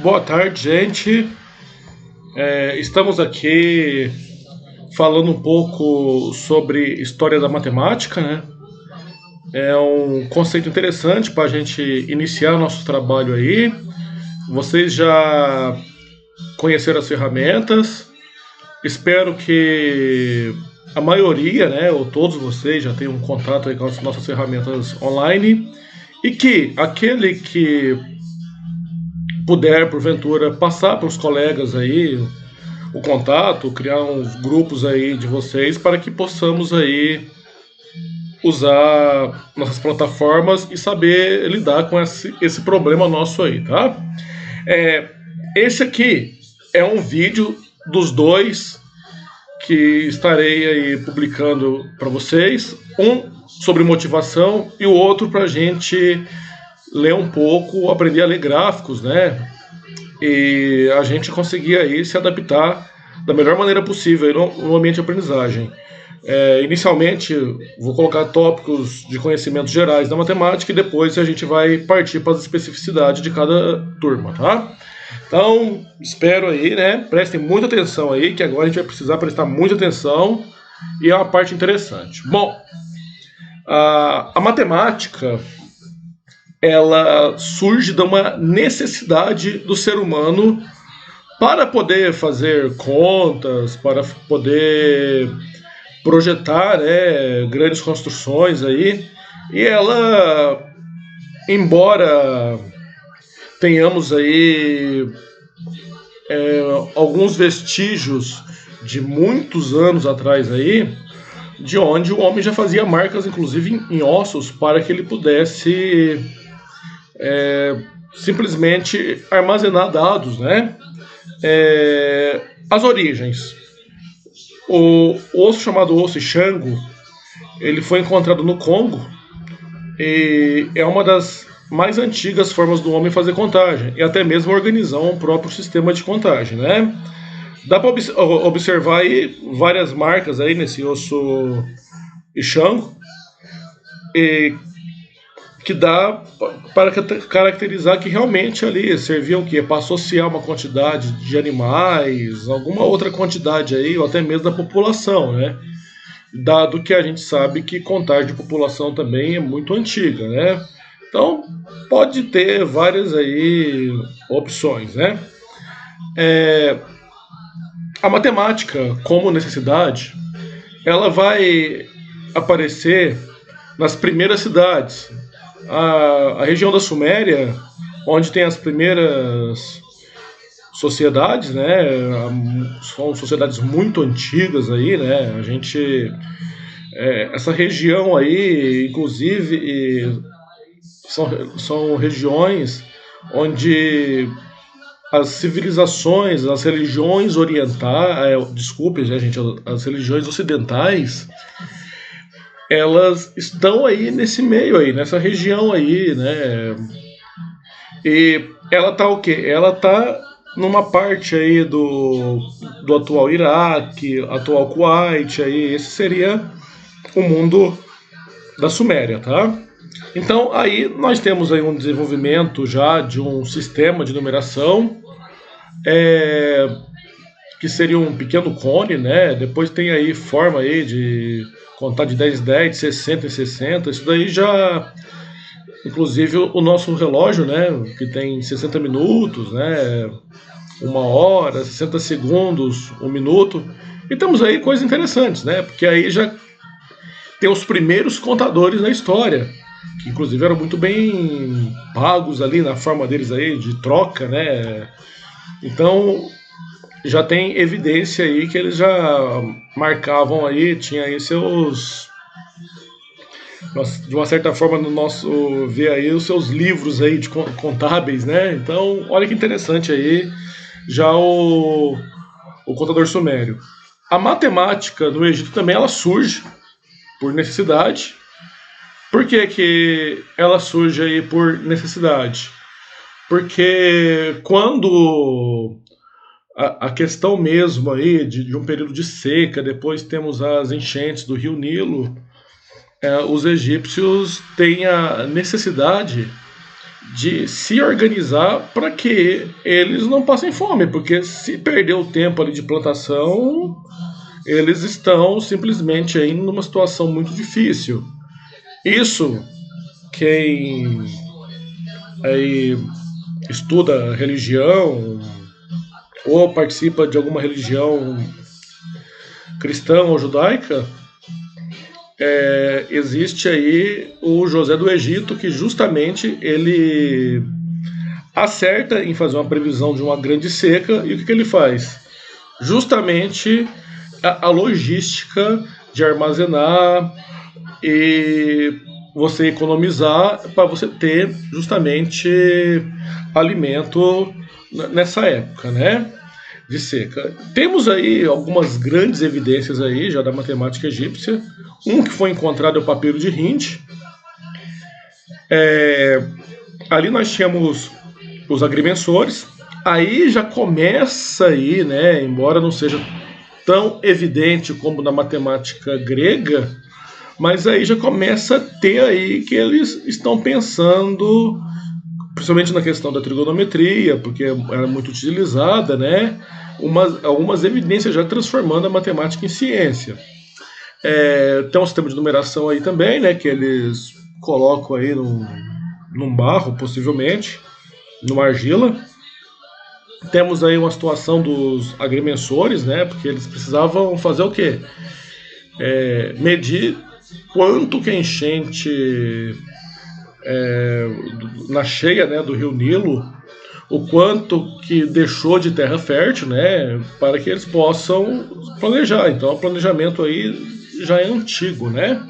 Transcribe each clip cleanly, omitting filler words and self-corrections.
Boa tarde, gente. Estamos aqui falando um pouco sobre história da matemática, né? É um conceito interessante para a gente iniciar nosso trabalho aí. Vocês já conheceram as ferramentas. Espero que a maioria, né, ou todos vocês já tenham um contato aí com as nossas ferramentas online e que aquele que puder, porventura, passar para os colegas aí o contato, criar uns grupos aí de vocês para que possamos aí usar nossas plataformas e saber lidar com esse problema nosso aí, tá? É, esse aqui é um vídeo dos dois que estarei aí publicando para vocês, um sobre motivação e o outro para a gente ler um pouco, aprender a ler gráficos, né? E a gente conseguir aí se adaptar da melhor maneira possível no ambiente de aprendizagem. Inicialmente, vou colocar tópicos de conhecimentos gerais da matemática e depois a gente vai partir para as especificidades de cada turma, tá? Então, espero aí, né? Prestem muita atenção aí, que agora a gente vai precisar prestar muita atenção e é uma parte interessante. Bom, a matemática ela surge de uma necessidade do ser humano para poder fazer contas, para poder projetar, né, grandes construções aí. E ela, embora tenhamos aí alguns vestígios de muitos anos atrás aí, de onde o homem já fazia marcas, inclusive em ossos, para que ele pudesse simplesmente armazenar dados, né? As origens. O osso chamado osso Xango, ele foi encontrado no Congo e é uma das mais antigas formas do homem fazer contagem e até mesmo organizar um próprio sistema de contagem, né? Dá para observar aí várias marcas aí nesse osso Xango e que dá para caracterizar que realmente ali servia o quê? Para associar uma quantidade de animais, alguma outra quantidade aí, ou até mesmo da população, né? Dado que a gente sabe que contagem de população também é muito antiga, né? Então, pode ter várias aí opções, né? A matemática, como necessidade, ela vai aparecer nas primeiras cidades. A região da Suméria, onde tem as primeiras sociedades, né? São sociedades muito antigas aí, né? A gente essa região aí, inclusive, são regiões onde as civilizações, as religiões orientais, desculpe, né, gente, as religiões ocidentais, elas estão aí nesse meio aí, nessa região aí, né? E ela tá o quê? Ela tá numa parte aí do atual Iraque, atual Kuwait, aí esse seria o mundo da Suméria, tá? Então aí nós temos aí um desenvolvimento já de um sistema de numeração que seria um pequeno cone, né? Depois tem aí forma aí de contar de 10 em 10, de 60 em 60. Isso daí já, inclusive o nosso relógio, né? Que tem 60 minutos, né? 1 hora, 60 segundos, 1 minuto. E temos aí coisas interessantes, né? Porque aí já tem os primeiros contadores na história, que inclusive eram muito bem pagos ali na forma deles aí, de troca, né? Então já tem evidência aí que eles já marcavam aí, tinha aí seus, de uma certa forma, no nosso ver aí os seus livros aí de contábeis, né? Então, olha que interessante aí já o contador sumério. A matemática no Egito também ela surge por necessidade. Por que que ela surge aí por necessidade? Porque quando a questão mesmo aí de um período de seca, depois temos as enchentes do rio Nilo, os egípcios têm a necessidade de se organizar para que eles não passem fome, porque se perder o tempo ali de plantação, eles estão simplesmente aí numa situação muito difícil. Isso, quem aí estuda religião ou participa de alguma religião cristã ou judaica, existe aí o José do Egito, que justamente ele acerta em fazer uma previsão de uma grande seca, e o que ele faz? Justamente a logística de armazenar e você economizar para você ter justamente alimento nessa época, né? De seca. Temos aí algumas grandes evidências aí já da matemática egípcia. Um que foi encontrado é o papiro de Hind. Ali nós tínhamos os agrimensores. Aí já começa aí, né? Embora não seja tão evidente como na matemática grega, mas aí já começa a ter aí que eles estão pensando, principalmente na questão da trigonometria, porque era muito utilizada, né? Algumas evidências já transformando a matemática em ciência. Tem um sistema de numeração aí também, né? Que eles colocam aí num barro, possivelmente, numa argila. Temos aí uma situação dos agrimensores, né? Porque eles precisavam fazer o quê? Medir quanto que a enchente na cheia, né, do rio Nilo, o quanto que deixou de terra fértil, né, para que eles possam planejar. Então, o planejamento aí já é antigo, né?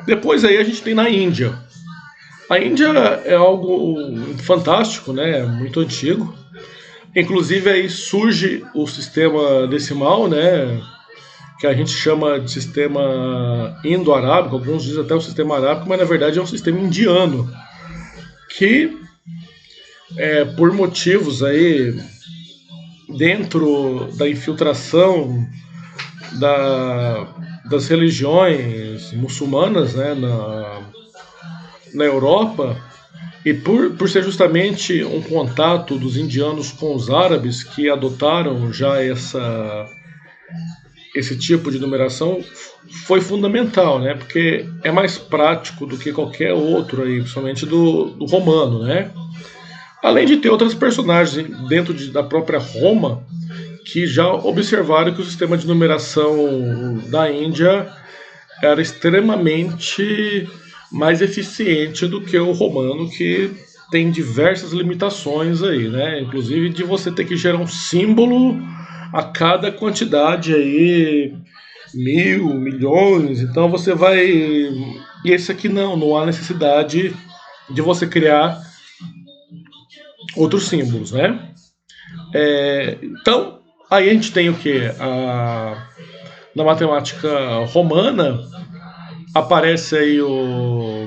Depois aí a gente tem na Índia. A Índia é algo fantástico, né, muito antigo. Inclusive aí surge o sistema decimal, né, que a gente chama de sistema indo-arábico, alguns dizem até o sistema arábico, mas na verdade é um sistema indiano, que por motivos aí dentro da infiltração das religiões muçulmanas, né, na Europa, e por ser justamente um contato dos indianos com os árabes que adotaram já esse tipo de numeração, foi fundamental, né? Porque é mais prático do que qualquer outro aí, principalmente do romano, né? Além de ter outras personagens dentro da própria Roma que já observaram que o sistema de numeração da Índia era extremamente mais eficiente do que o romano, que tem diversas limitações aí, né? Inclusive de você ter que gerar um símbolo a cada quantidade aí, 1.000, milhões. Então você vai. E esse aqui não há necessidade de você criar outros símbolos, né? Então, aí a gente tem o que? Na matemática romana aparece aí o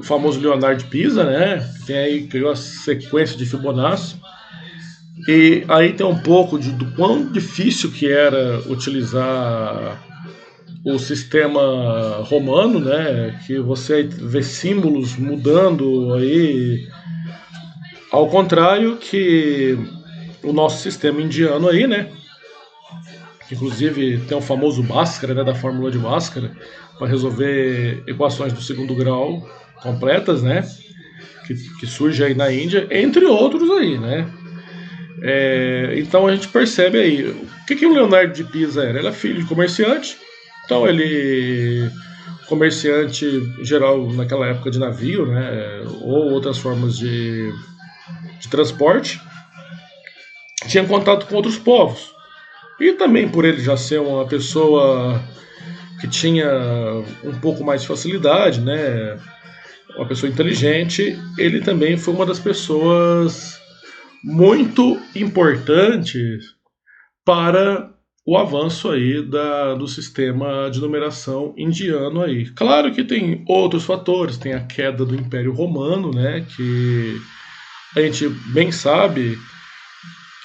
famoso Leonardo de Pisa, né? Tem aí, criou a sequência de Fibonacci. E aí tem um pouco do quão difícil que era utilizar o sistema romano, né? Que você vê símbolos mudando aí, ao contrário que o nosso sistema indiano aí, né? Que inclusive tem o famoso Bhaskara, né? Da fórmula de Bhaskara, para resolver equações do segundo grau completas, né? Que surge aí na Índia, entre outros aí, né? Então a gente percebe aí o que o Leonardo de Pisa era. Ele é filho de comerciante, então ele comerciante em geral naquela época de navio, né, ou outras formas de transporte, tinha contato com outros povos, e também por ele já ser uma pessoa que tinha um pouco mais de facilidade, né, uma pessoa inteligente, ele também foi uma das pessoas muito importantes para o avanço aí do sistema de numeração indiano aí. Claro que tem outros fatores, tem a queda do Império Romano, né, que a gente bem sabe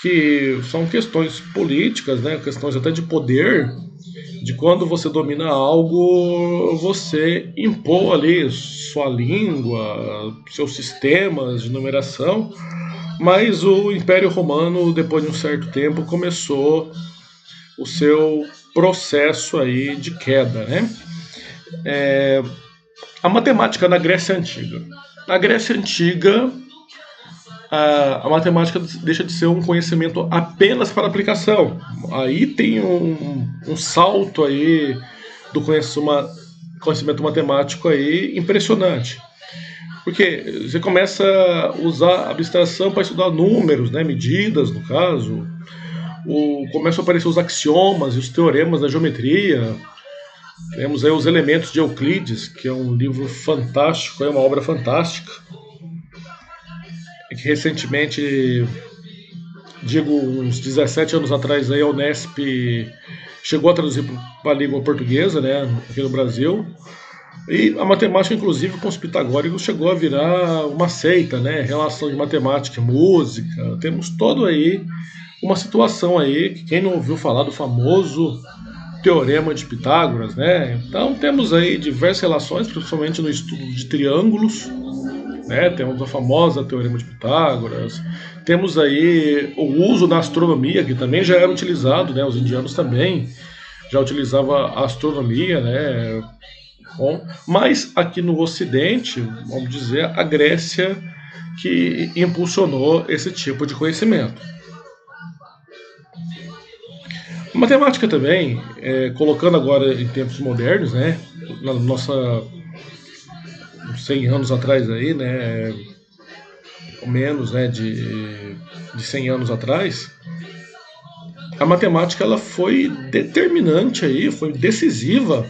que são questões políticas, né, questões até de poder, de quando você domina algo, você impor ali sua língua, seus sistemas de numeração, mas o Império Romano, depois de um certo tempo, começou o seu processo aí de queda, né? A matemática na Grécia Antiga. Na Grécia Antiga, a matemática deixa de ser um conhecimento apenas para aplicação. Aí tem um salto aí do conhecimento matemático aí impressionante. Porque você começa a usar a abstração para estudar números, né, medidas, no caso. Começam a aparecer os axiomas e os teoremas da geometria. Temos aí os Elementos de Euclides, que é um livro fantástico, é uma obra fantástica. Que recentemente, digo uns 17 anos atrás, aí a Unesp chegou a traduzir para a língua portuguesa, né, aqui no Brasil. E a matemática, inclusive, com os pitagóricos, chegou a virar uma seita, né? Relação de matemática e música. Temos todo aí uma situação aí, que quem não ouviu falar do famoso Teorema de Pitágoras, né? Então temos aí diversas relações, principalmente no estudo de triângulos, né? Temos a famosa Teorema de Pitágoras. Temos aí o uso na astronomia, que também já era utilizado, né? Os indianos também já utilizavam a astronomia, né? Bom, mas aqui no Ocidente, vamos dizer, a Grécia que impulsionou esse tipo de conhecimento. A matemática também, colocando agora em tempos modernos, né, na nossa 100 anos atrás aí, né, ou menos, né, de 100 anos atrás, a matemática ela foi determinante aí, foi decisiva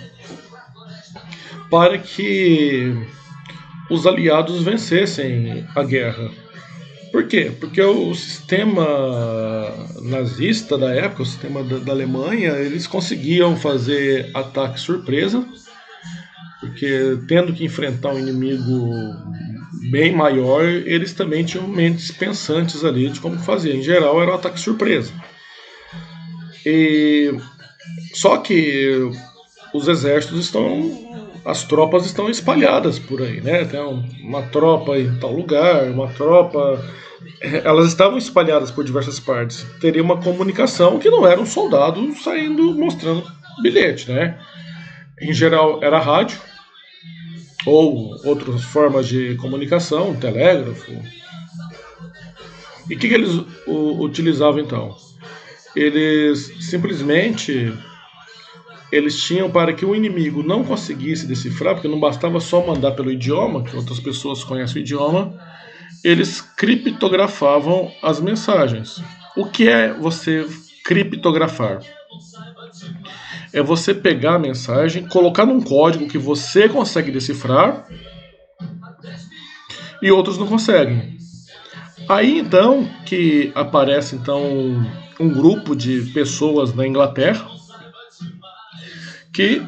para que os aliados vencessem a guerra. Por quê? Porque o sistema nazista da época, o sistema da Alemanha, eles conseguiam fazer ataque surpresa, porque tendo que enfrentar um inimigo bem maior, eles também tinham mentes pensantes ali de como fazer. Em geral, era um ataque surpresa. Só que os exércitos as tropas estão espalhadas por aí, né? Tem uma tropa em tal lugar, uma tropa. Elas estavam espalhadas por diversas partes. Teria uma comunicação que não era um soldado saindo mostrando bilhete, né? Em geral era rádio ou outras formas de comunicação, telégrafo. E o que eles utilizavam então? Eles simplesmente tinham, para que o inimigo não conseguisse decifrar, porque não bastava só mandar pelo idioma, que outras pessoas conhecem o idioma, eles criptografavam as mensagens. O que é você criptografar? É você pegar a mensagem, colocar num código que você consegue decifrar e outros não conseguem. Aí então que aparece então um grupo de pessoas na Inglaterra que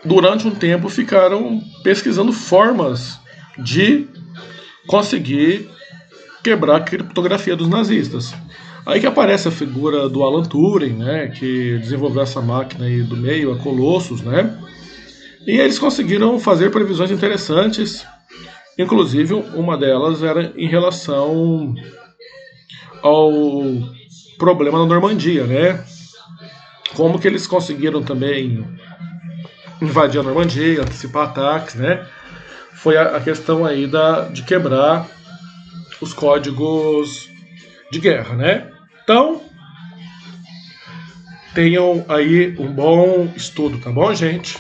durante um tempo ficaram pesquisando formas de conseguir quebrar a criptografia dos nazistas. Aí que aparece a figura do Alan Turing, né, que desenvolveu essa máquina aí do meio, a Colossus, né? E eles conseguiram fazer previsões interessantes, inclusive uma delas era em relação ao problema na Normandia, né? Como que eles conseguiram também invadir a Normandia, antecipar ataques, né? Foi a questão aí de quebrar os códigos de guerra, né? Então, tenham aí um bom estudo, tá bom, gente?